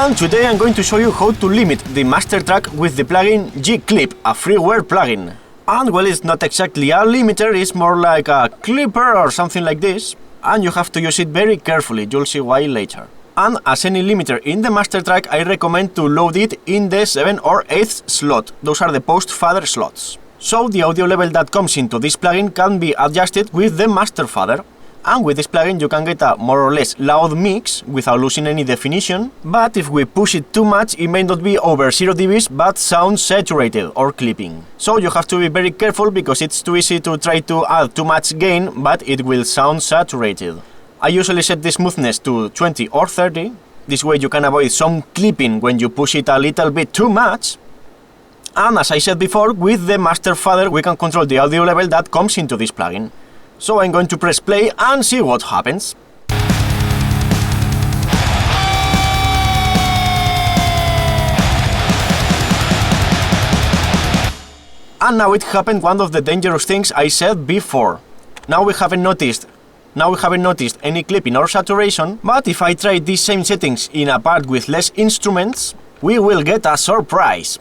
And today I'm going to show you how to limit the master track with the plugin Gclip, a freeware plugin. And well, it's not exactly a limiter, it's more like a clipper or something like this, and you have to use it very carefully, you'll see why later. And as any limiter in the master track, I recommend to load it in the 7th or 8th slot, those are the post-fader slots. So the audio level that comes into this plugin can be adjusted with the master fader. And with this plugin you can get a more or less loud mix without losing any definition, but if we push it too much it may not be over 0 dBs but sound saturated or clipping. So you have to be very careful because it's too easy to try to add too much gain, but it will sound saturated. I usually set the smoothness to 20 or 30, this way you can avoid some clipping when you push it a little bit too much. And as I said before, with the master fader we can control the audio level that comes into this plugin. So I'm going to press play and see what happens. And now it happened one of the dangerous things I said before. Now we haven't noticed any clipping or saturation, but if I try these same settings in a part with less instruments, we will get a surprise.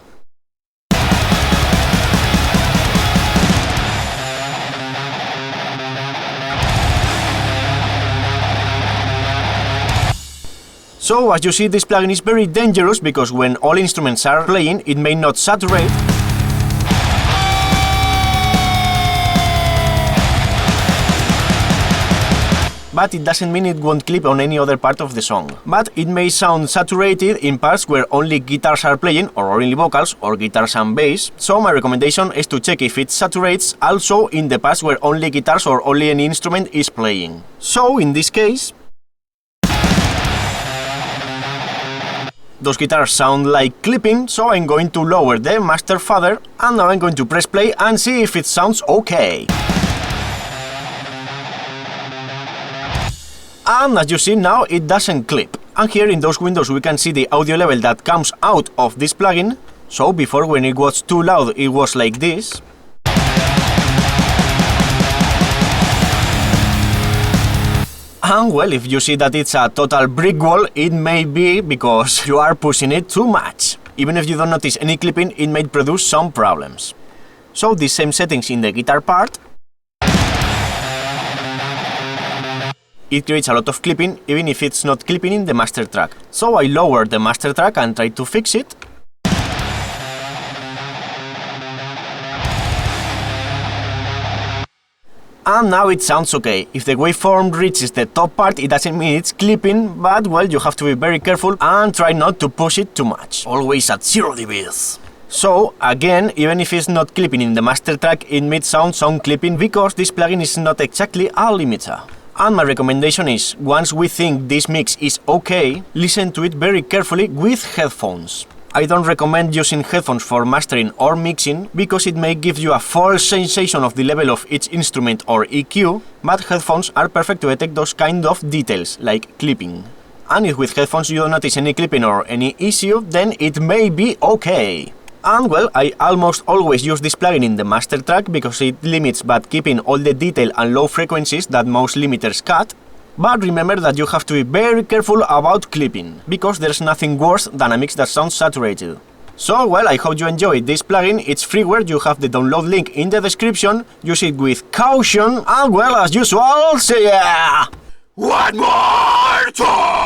So as you see, this plugin is very dangerous because when all instruments are playing it may not saturate, but it doesn't mean it won't clip on any other part of the song. But it may sound saturated in parts where only guitars are playing, or only vocals, or guitars and bass, so my recommendation is to check if it saturates also in the parts where only guitars or only any instrument is playing. So in this case, those guitars sound like clipping, so I'm going to lower the master fader, and now I'm going to press play and see if it sounds okay. And as you see now, it doesn't clip. And here in those windows we can see the audio level that comes out of this plugin. So before, when it was too loud, it was like this. And well, if you see that it's a total brick wall, it may be because you are pushing it too much. Even if you don't notice any clipping, it may produce some problems. So these same settings in the guitar part, it creates a lot of clipping even if it's not clipping in the master track. So I lower the master track and try to fix it. And now it sounds okay. If the waveform reaches the top part, it doesn't mean it's clipping, but well, you have to be very careful and try not to push it too much. Always at 0 dBs. So again, even if it's not clipping in the master track, it may sound some clipping because this plugin is not exactly a limiter. And my recommendation is, once we think this mix is okay, listen to it very carefully with headphones. I don't recommend using headphones for mastering or mixing because it may give you a false sensation of the level of each instrument or EQ, but headphones are perfect to detect those kind of details, like clipping. And if with headphones you don't notice any clipping or any issue, then it may be okay. And well, I almost always use this plugin in the master track because it limits but keeping all the detail and low frequencies that most limiters cut. But remember that you have to be very careful about clipping, because there's nothing worse than a mix that sounds saturated. So well, I hope you enjoyed this plugin. It's freeware, you have the download link in the description, use it with caution, and well, as usual, see ya! One more time!